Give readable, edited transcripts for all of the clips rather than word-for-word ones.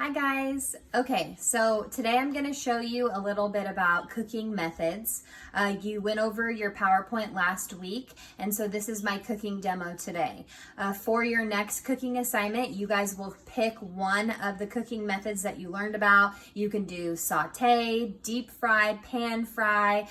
Hi guys. Okay, so today I'm going to show you a little bit about cooking methods. You went over your PowerPoint last week, and so this is my cooking demo today. For your next cooking assignment, you guys will pick one of the cooking methods that you learned about. You can do saute, deep fry, pan fry,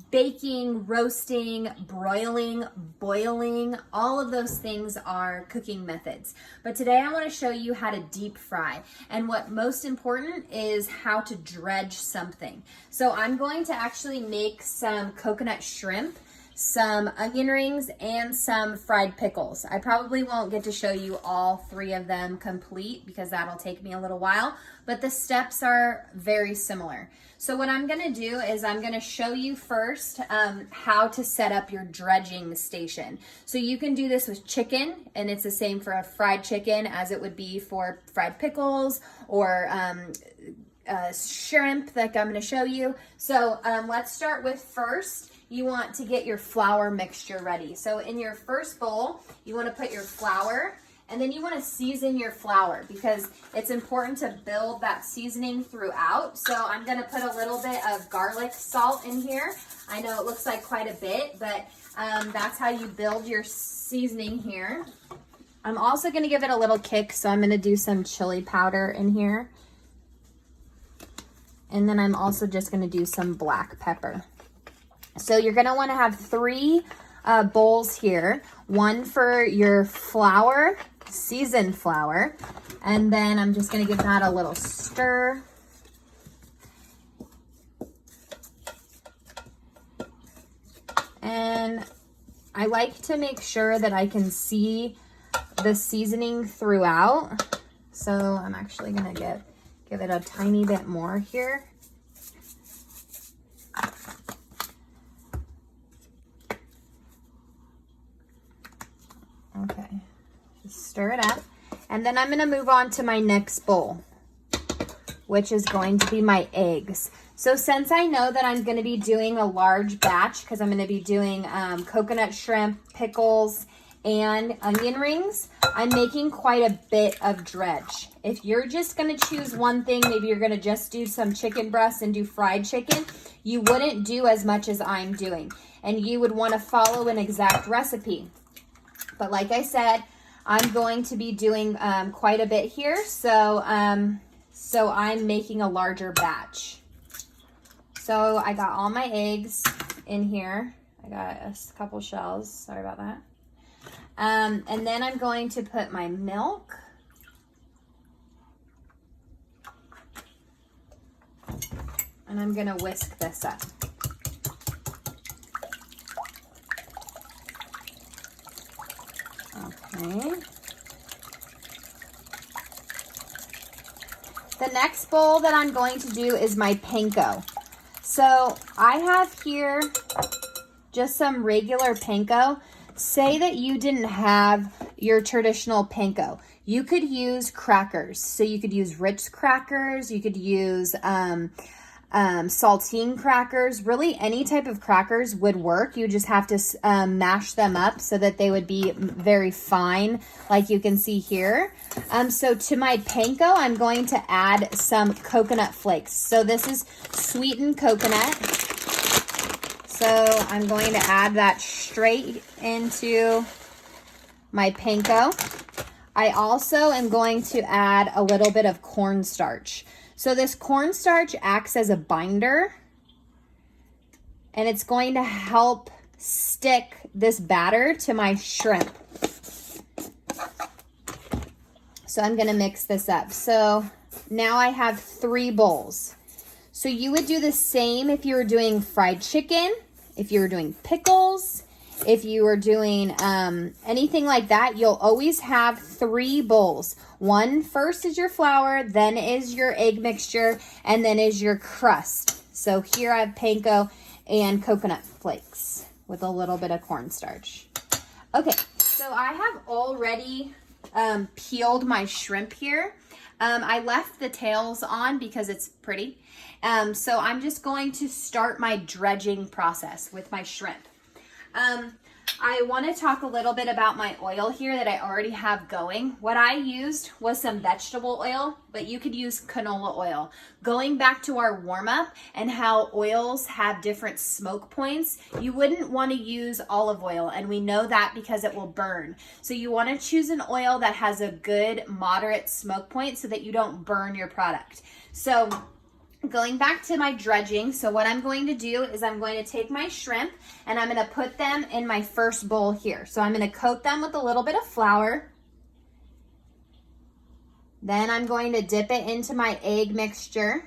baking, roasting, broiling, boiling. All of those things are cooking methods. But today I want to show you how to deep fry. And what most important is how to dredge something. So I'm going to actually make some coconut shrimp, some onion rings, and some fried pickles. I probably won't get to show you all three of them complete because that'll take me a little while, but the steps are very similar. So what I'm gonna do is I'm gonna show you first how to set up your dredging station. So you can do this with chicken, and it's the same for a fried chicken as it would be for fried pickles or shrimp like I'm gonna show you. So let's start with first, you want to get your flour mixture ready. So in your first bowl, you want to put your flour, and then you want to season your flour because it's important to build that seasoning throughout. So I'm going to put a little bit of garlic salt in here. I know it looks like quite a bit, but that's how you build your seasoning here. I'm also going to give it a little kick, so I'm going to do some chili powder in here. And then I'm also just going to do some black pepper. So you're going to want to have three bowls here. One for your flour, seasoned flour. And then I'm just going to give that a little stir. And I like to make sure that I can see the seasoning throughout. So I'm actually going to give it a tiny bit more here. Okay, just stir it up. And then I'm going to move on to my next bowl, which is going to be my eggs. So since I know that I'm going to be doing a large batch, because I'm going to be doing coconut shrimp, pickles, and onion rings, I'm making quite a bit of dredge. If you're just going to choose one thing, maybe you're going to just do some chicken breasts and do fried chicken, you wouldn't do as much as I'm doing. And you would want to follow an exact recipe. But like I said, I'm going to be doing quite a bit here, so I'm making a larger batch. So I got all my eggs in here. I got a couple shells, sorry about that. And then I'm going to put my milk. And I'm gonna whisk this up. Okay. The next bowl that I'm going to do is my panko. So I have here just some regular panko. Say that you didn't have your traditional panko. You could use crackers. So you could use Ritz crackers. You could use saltine crackers. Really any type of crackers would work. You just have to mash them up so that they would be very fine, like you can see here. So to my panko, I'm going to add some coconut flakes. So this is sweetened coconut. So I'm going to add that straight into my panko. I also am going to add a little bit of cornstarch. So this cornstarch acts as a binder, and it's going to help stick this batter to my shrimp. So I'm going to mix this up. So now I have 3 bowls. So you would do the same if you were doing fried chicken, if you were doing pickles, if you were doing anything like that. You'll always have 3 bowls. One first is your flour, then is your egg mixture, and then is your crust. So here I have panko and coconut flakes with a little bit of cornstarch. Okay, so I have already peeled my shrimp here. I left the tails on because it's pretty. So I'm just going to start my dredging process with my shrimp. I want to talk a little bit about my oil here that I already have going. What I used was some vegetable oil, but you could use canola oil. Going back to our warm up and how oils have different smoke points, you wouldn't want to use olive oil, and we know that because it will burn. So you want to choose an oil that has a good moderate smoke point so that you don't burn your product. So going back to my dredging, so what I'm going to do is I'm going to take my shrimp and I'm going to put them in my first bowl here. So I'm going to coat them with a little bit of flour. Then I'm going to dip it into my egg mixture.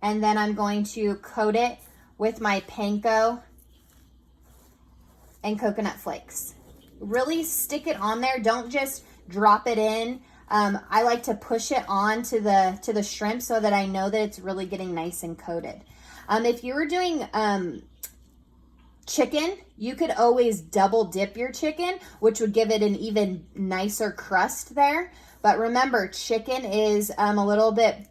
And then I'm going to coat it with my panko and coconut flakes. Really stick it on there. Don't just drop it in. I like to push it on to the shrimp so that I know that it's really getting nice and coated. If you were doing chicken, you could always double dip your chicken, which would give it an even nicer crust there. But remember, chicken is a little bit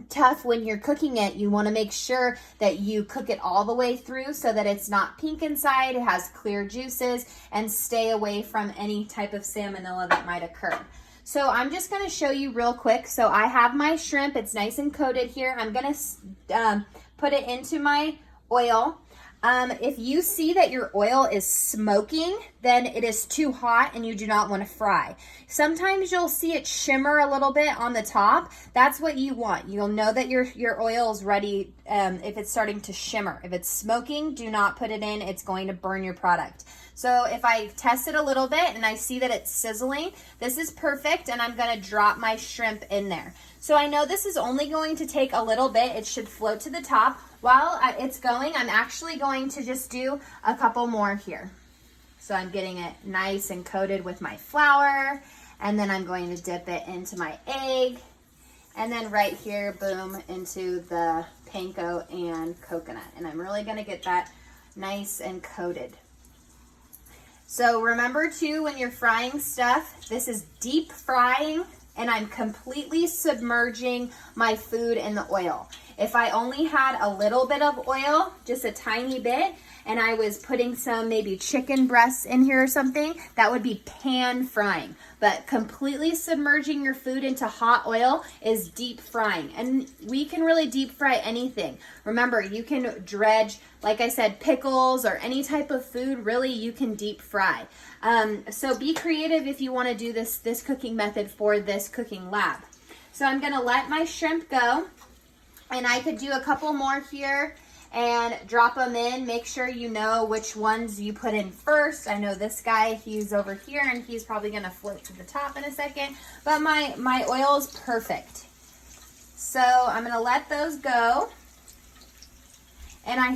tough when you're cooking it. You want to make sure that you cook it all the way through so that it's not pink inside, it has clear juices, and stay away from any type of salmonella that might occur. So I'm just going to show you real quick. So I have my shrimp. It's nice and coated here. I'm going to put it into my oil. If you see that your oil is smoking, then it is too hot and you do not want to fry. Sometimes you'll see it shimmer a little bit on the top. That's what you want. You'll know that your oil is ready if it's starting to shimmer. If it's smoking, do not put it in. It's going to burn your product. So if I test it a little bit and I see that it's sizzling, this is perfect, and I'm going to drop my shrimp in there. So I know this is only going to take a little bit. It should float to the top. While it's going, I'm actually going to just do a couple more here. So I'm getting it nice and coated with my flour, and then I'm going to dip it into my egg, and then right here, boom, into the panko and coconut. And I'm really going to get that nice and coated. So remember too, when you're frying stuff, this is deep frying, and I'm completely submerging my food in the oil. If I only had a little bit of oil, just a tiny bit, and I was putting some maybe chicken breasts in here or something, that would be pan frying. But completely submerging your food into hot oil is deep frying. And we can really deep fry anything. Remember, you can dredge, like I said, pickles or any type of food, really you can deep fry. So be creative if you want to do this cooking method for this cooking lab. So I'm going to let my shrimp go. And I could do a couple more here and drop them in. Make sure you know which ones you put in first. I know this guy, he's over here, and he's probably going to float to the top in a second. But my oil is perfect. So I'm going to let those go. And I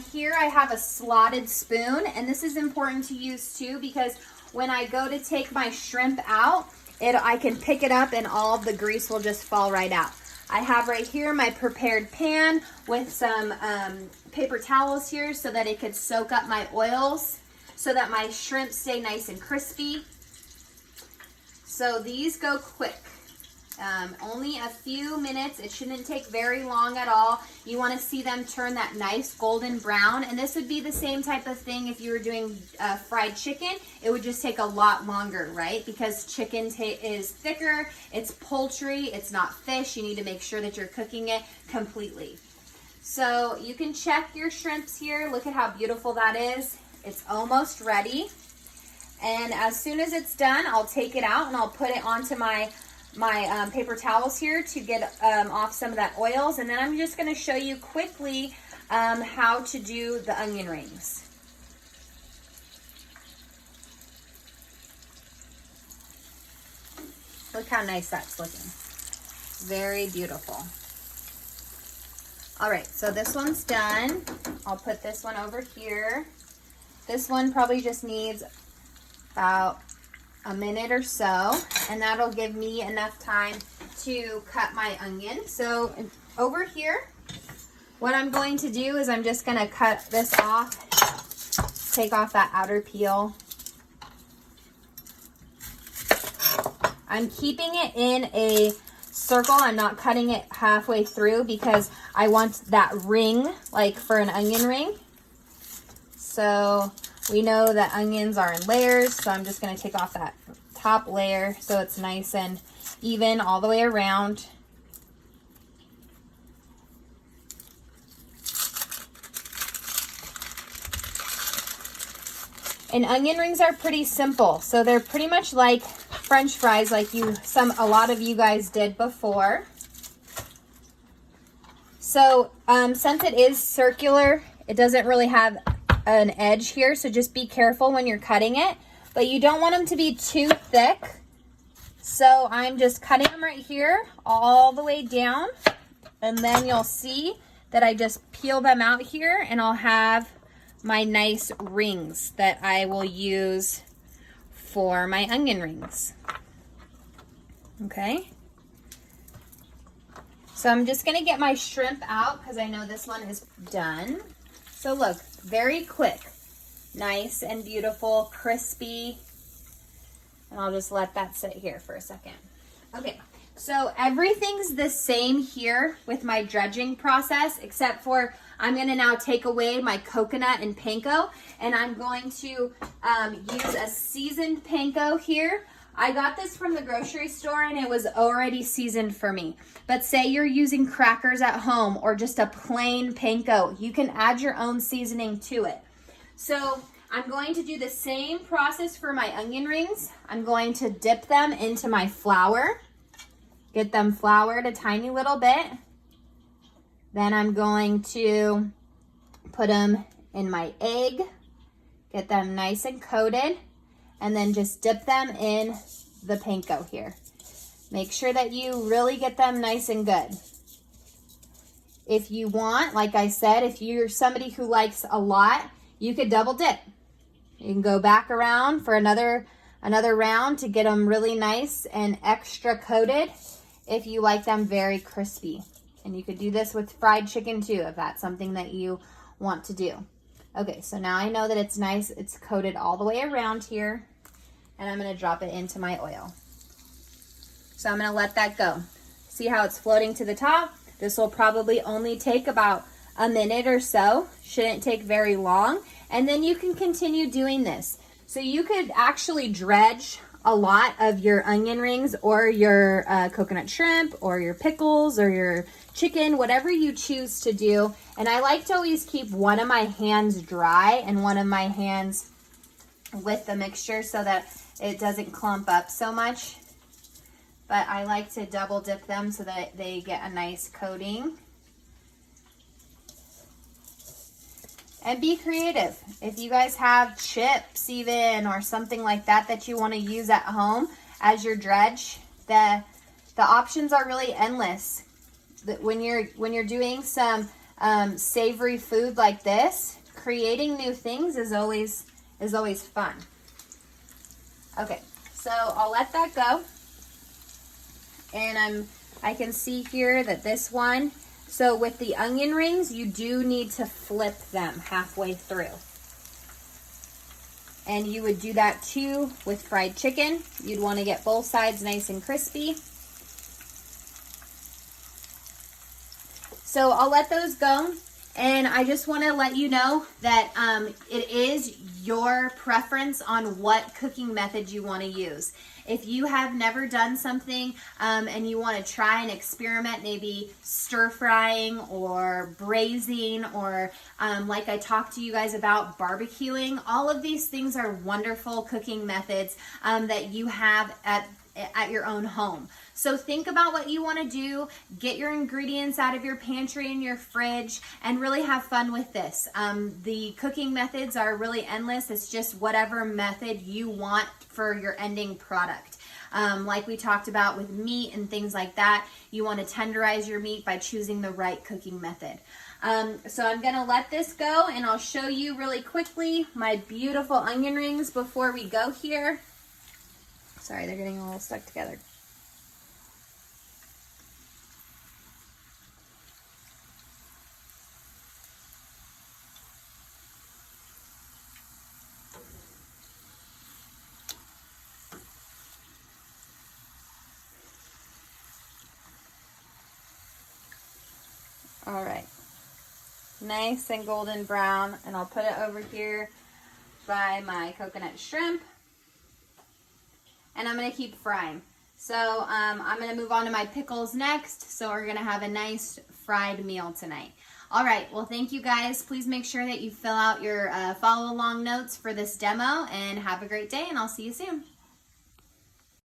have a slotted spoon. And this is important to use too, because when I go to take my shrimp out, I can pick it up and all of the grease will just fall right out. I have right here my prepared pan with some paper towels here so that it could soak up my oils so that my shrimp stay nice and crispy. So these go quick. Only a few minutes. It shouldn't take very long at all. You want to see them turn that nice golden brown. And this would be the same type of thing if you were doing fried chicken. It would just take a lot longer, right? Because chicken is thicker. It's poultry. It's not fish. You need to make sure that you're cooking it completely. So you can check your shrimps here. Look at how beautiful that is. It's almost ready. And as soon as it's done, I'll take it out and I'll put it onto my paper towels here to get off some of that oils. And then I'm just going to show you quickly how to do the onion rings. Look how nice that's looking. Very beautiful. All right, so this one's done. I'll put this one over here. This one probably just needs about a minute or so, and that'll give me enough time to cut my onion. So over here, what I'm going to do is I'm just going to cut this off, take off that outer peel. I'm keeping it in a circle. I'm not cutting it halfway through because I want that ring, like for an onion ring. So we know that onions are in layers, so I'm just going to take off that top layer so it's nice and even all the way around. And onion rings are pretty simple. So they're pretty much like French fries like a lot of you guys did before. So since it is circular, it doesn't really have an edge here. So just be careful when you're cutting it. But you don't want them to be too thick. So I'm just cutting them right here all the way down. And then you'll see that I just peel them out here and I'll have my nice rings that I will use for my onion rings. Okay. So I'm just going to get my shrimp out because I know this one is done. So look, very quick, nice and beautiful, crispy. And I'll just let that sit here for a second. Okay. So everything's the same here with my dredging process, except for I'm going to now take away my coconut and panko, and I'm going to use a seasoned panko here. I got this from the grocery store and it was already seasoned for me. But say you're using crackers at home or just a plain panko, you can add your own seasoning to it. So I'm going to do the same process for my onion rings. I'm going to dip them into my flour. Get them floured a tiny little bit. Then I'm going to put them in my egg, get them nice and coated, and then just dip them in the panko here. Make sure that you really get them nice and good. If you want, like I said, if you're somebody who likes a lot, you could double dip. You can go back around for another round to get them really nice and extra coated if you like them very crispy. And you could do this with fried chicken too, if that's something that you want to do. Okay, so now I know that it's nice. It's coated all the way around here. And I'm going to drop it into my oil. So I'm going to let that go. See how it's floating to the top? This will probably only take about a minute or so. Shouldn't take very long. And then you can continue doing this. So you could actually dredge a lot of your onion rings or your coconut shrimp or your pickles or your chicken, whatever you choose to do. And I like to always keep one of my hands dry and one of my hands with the mixture so that it doesn't clump up so much. But I like to double dip them so that they get a nice coating. And be creative. If you guys have chips even or something like that that you want to use at home as your dredge, the options are really endless. When you're doing some savory food like this, creating new things is always fun. Okay, so I'll let that go. And I can see here that this one, so with the onion rings, you do need to flip them halfway through. And you would do that too with fried chicken. You'd want to get both sides nice and crispy. So I'll let those go. And I just want to let you know that it is your preference on what cooking method you want to use. If you have never done something and you want to try and experiment, maybe stir frying or braising or like I talked to you guys about, barbecuing, all of these things are wonderful cooking methods that you have at your own home. So think about what you want to do, get your ingredients out of your pantry and your fridge, and really have fun with this. The cooking methods are really endless. It's just whatever method you want for your ending product. Like we talked about with meat and things like that, you want to tenderize your meat by choosing the right cooking method. So I'm going to let this go, and I'll show you really quickly my beautiful onion rings before we go here. Sorry, they're getting a little stuck together. All right. nice and golden brown, and I'll put it over here by my coconut shrimp, and I'm gonna keep frying. So I'm gonna move on to my pickles next. So we're gonna have a nice fried meal tonight. All right, well, thank you guys. Please make sure that you fill out your follow along notes for this demo, and have a great day, and I'll see you soon.